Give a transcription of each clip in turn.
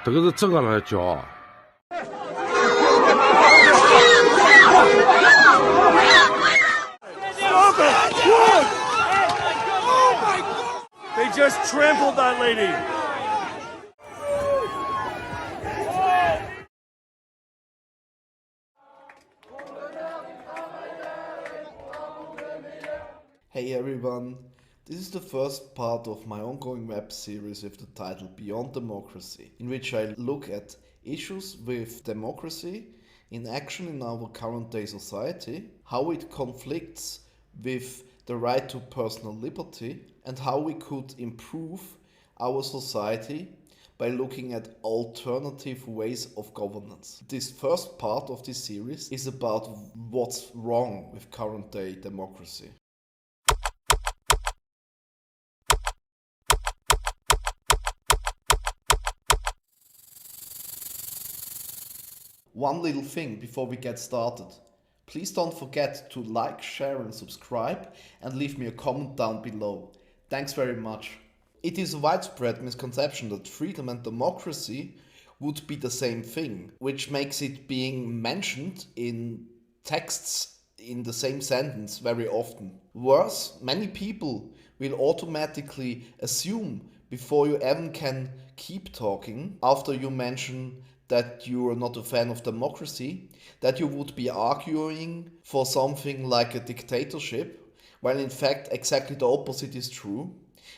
这个是正常的骄傲。 They just trampled that lady. Hey everyone, this is the first part of my ongoing web series with the title Beyond Democracy, in which I look at issues with democracy in action in our current day society, how it conflicts with the right to personal liberty, and how we could improve our society by looking at alternative ways of governance. This first part of this series is about what's wrong with current day democracy. One little thing before we get started. Please don't forget to like, share and subscribe and leave me a comment down below. Thanks very much. It is a widespread misconception that freedom and democracy would be the same thing, which makes it being mentioned in texts in the same sentence very often. Worse, many people will automatically assume before you even can keep talking, after you mention that you are not a fan of democracy, that you would be arguing for something like a dictatorship, while in fact exactly the opposite is true,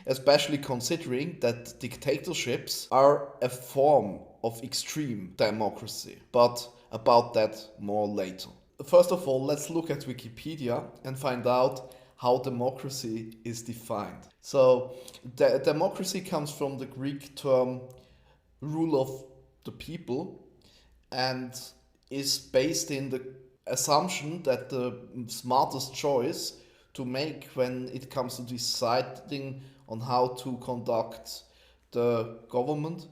especially considering that dictatorships are a form of extreme democracy. But about that more later. First of all, let's look at Wikipedia and find out how democracy is defined. So, democracy comes from the Greek term rule of the people and is based in the assumption that the smartest choice to make when it comes to deciding on how to conduct the government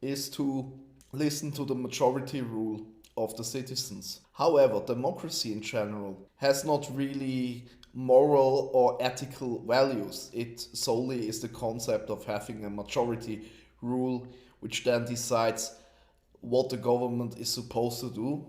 is to listen to the majority rule of the citizens. However, democracy in general has not really moral or ethical values. It solely is the concept of having a majority rule which then decides what the government is supposed to do.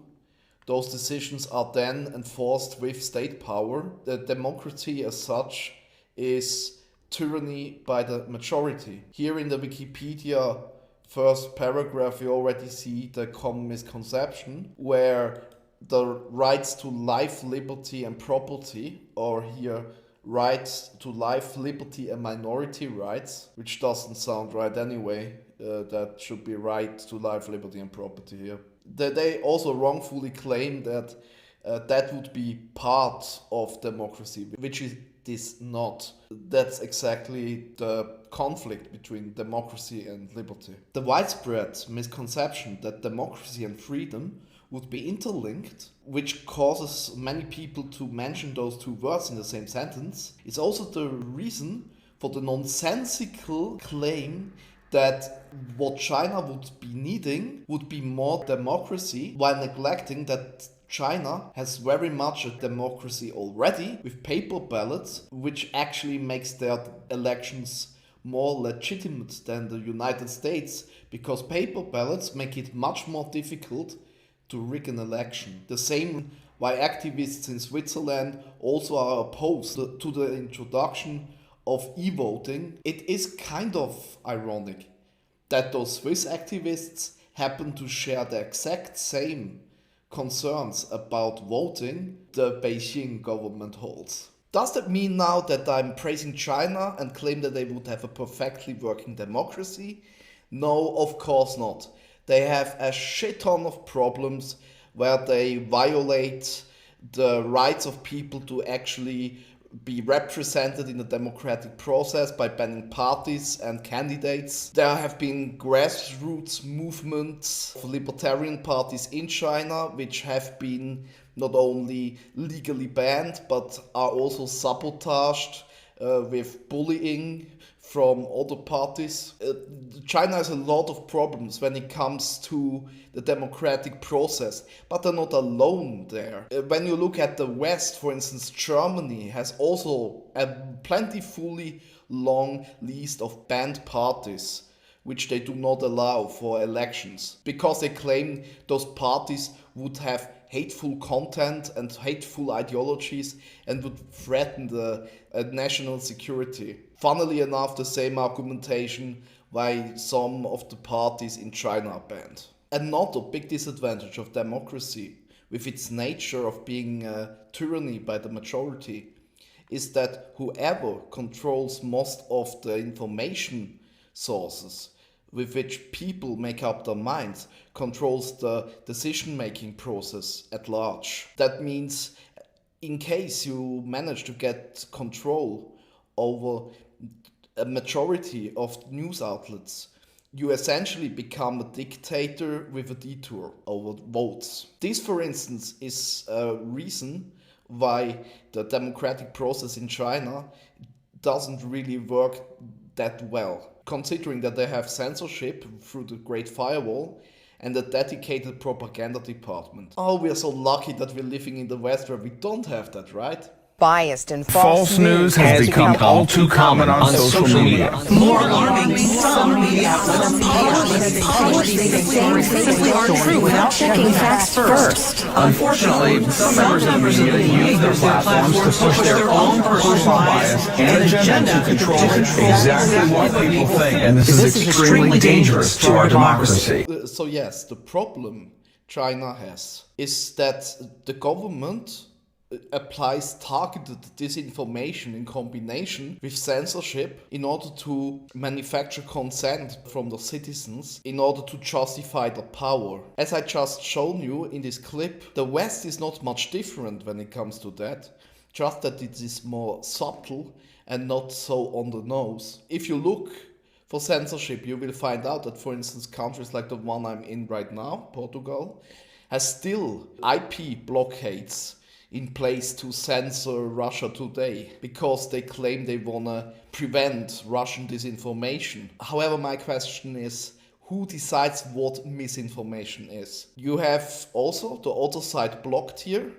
Those decisions are then enforced with state power. The democracy as such is tyranny by the majority. Here in the Wikipedia first paragraph you already see the common misconception where the rights to life, liberty and property, or here rights to life, liberty and minority rights, which doesn't sound right anyway. That should be right to life, liberty and property here. They also wrongfully claim that that would be part of democracy, which it is not. That's exactly the conflict between democracy and liberty. The widespread misconception that democracy and freedom would be interlinked, which causes many people to mention those two words in the same sentence, is also the reason for the nonsensical claim that what China would be needing would be more democracy, while neglecting that China has very much a democracy already with paper ballots, which actually makes their elections more legitimate than the United States, because paper ballots make it much more difficult to rig an election. The same why activists in Switzerland also are opposed to the introduction of e-voting. It is kind of ironic that those Swiss activists happen to share the exact same concerns about voting the Beijing government holds. Does that mean now that I'm praising China and claim that they would have a perfectly working democracy? No, of course not. They have a shit ton of problems where they violate the rights of people to actually be represented in the democratic process by banning parties and candidates. There have been grassroots movements of libertarian parties in China which have been not only legally banned but are also sabotaged with bullying from other parties. China has a lot of problems when it comes to the democratic process, but they're not alone there. When you look at the West, for instance, Germany has also a plentifully long list of banned parties, which they do not allow for elections, because they claim those parties would have hateful content and hateful ideologies and would threaten the national security. Funnily enough, the same argumentation why some of the parties in China are banned. Another big disadvantage of democracy, with its nature of being a tyranny by the majority, is that whoever controls most of the information sources with which people make up their minds controls the decision-making process at large. That means in case you manage to get control over a majority of news outlets, you essentially become a dictator with a detour over votes. This, for instance, is a reason why the democratic process in China doesn't really work that well, considering that they have censorship through the Great Firewall and a dedicated propaganda department. Oh, we are so lucky that we're living in the West where we don't have that, right? Biased and False news has become all too common on social media. More alarming, some media outlets publish things they are true without checking facts first. Unfortunately, some members of the media use their platforms to push their own personal bias and agenda to control exactly what people think, and this is extremely dangerous to our democracy. So yes, the problem China has is that the government applies targeted disinformation in combination with censorship in order to manufacture consent from the citizens in order to justify the power. As I just shown you in this clip, the West is not much different when it comes to that, just that it is more subtle and not so on the nose. If you look for censorship, you will find out that, for instance, countries like the one I'm in right now, Portugal, has still IP blockades in place to censor Russia Today because they claim they want to prevent Russian disinformation. However, my question is, who decides what misinformation is? You have also the other side blocked here,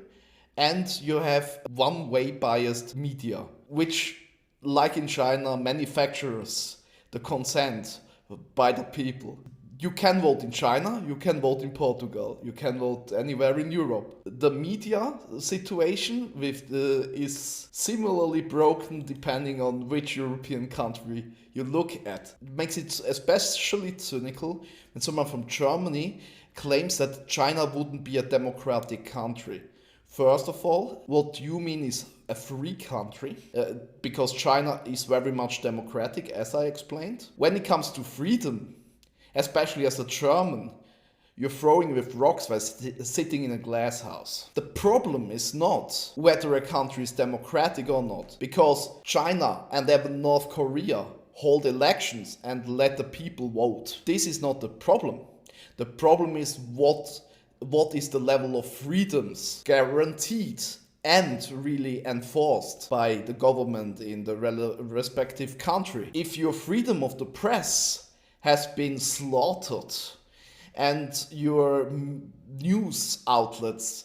and you have one-way biased media, which, like in China, manufactures the consent by the people. You can vote in China, you can vote in Portugal, you can vote anywhere in Europe. The media situation is similarly broken depending on which European country you look at. It makes it especially cynical when someone from Germany claims that China wouldn't be a democratic country. First of all, what you mean is a free country, because China is very much democratic, as I explained. When it comes to freedom, especially as a German, you're throwing with rocks while sitting in a glass house. The problem is not whether a country is democratic or not, because China and even North Korea hold elections and let the people vote. This is not the problem. The problem is what is the level of freedoms guaranteed and really enforced by the government in the respective country. If your freedom of the press has been slaughtered and your news outlets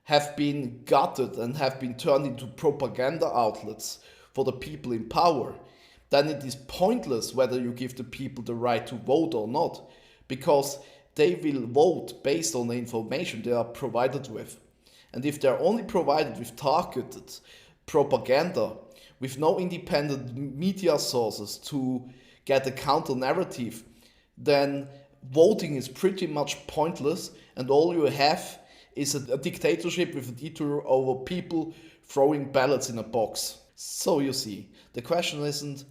have been gutted and have been turned into propaganda outlets for the people in power, then it is pointless whether you give the people the right to vote or not, because they will vote based on the information they are provided with. And if they're only provided with targeted propaganda, with no independent media sources to get a counter narrative, then voting is pretty much pointless, and all you have is a dictatorship with a detour over people throwing ballots in a box. So you see, the question isn't,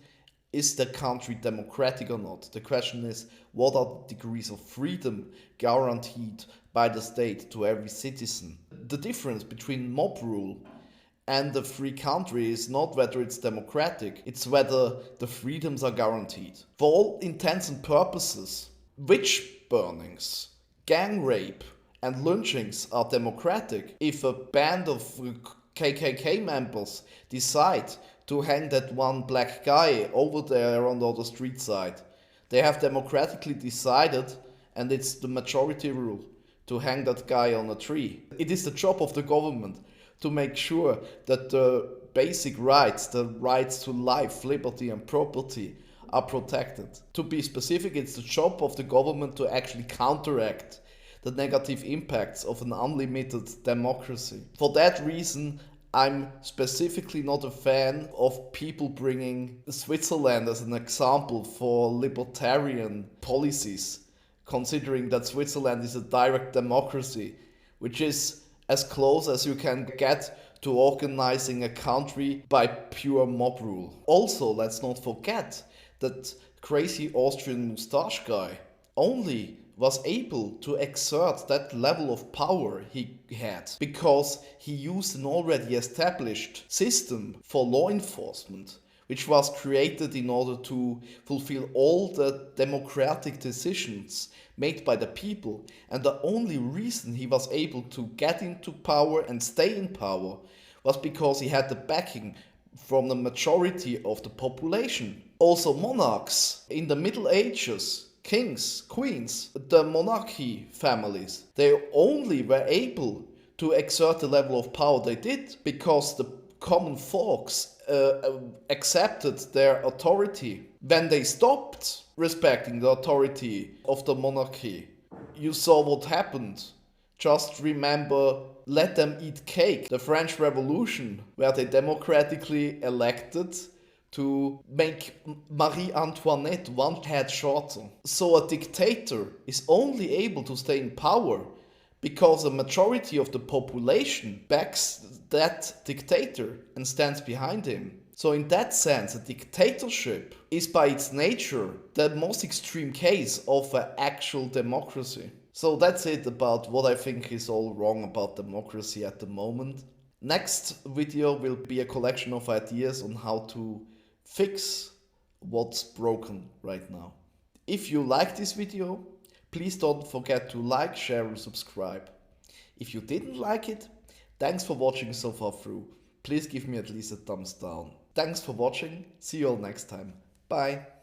is the country democratic or not? The question is, what are the degrees of freedom guaranteed by the state to every citizen? The difference between mob rule and a free country is not whether it's democratic, it's whether the freedoms are guaranteed. For all intents and purposes, witch burnings, gang rape, and lynchings are democratic. If a band of KKK members decide to hang that one black guy over there on the other street side, they have democratically decided, and it's the majority rule, to hang that guy on a tree. It is the job of the government to make sure that the basic rights, the rights to life, liberty and property, are protected. To be specific, it's the job of the government to actually counteract the negative impacts of an unlimited democracy. For that reason, I'm specifically not a fan of people bringing Switzerland as an example for libertarian policies, considering that Switzerland is a direct democracy, which is as close as you can get to organizing a country by pure mob rule. Also, let's not forget that crazy Austrian moustache guy only was able to exert that level of power he had because he used an already established system for law enforcement, which was created in order to fulfill all the democratic decisions made by the people. And the only reason he was able to get into power and stay in power was because he had the backing from the majority of the population. Also, monarchs in the Middle Ages, kings, queens, the monarchy families, they only were able to exert the level of power they did because the common folks accepted their authority. When they stopped respecting the authority of the monarchy, you saw what happened. Just remember, let them eat cake. The French Revolution, where they democratically elected to make Marie Antoinette one head shorter. So a dictator is only able to stay in power because a majority of the population backs that dictator and stands behind him. So in that sense, a dictatorship is by its nature the most extreme case of an actual democracy. So that's it about what I think is all wrong about democracy at the moment. Next video will be a collection of ideas on how to fix what's broken right now. If you like this video, please don't forget to like, share and subscribe. If you didn't like it, thanks for watching so far through. Please give me at least a thumbs down. Thanks for watching, see you all next time. Bye.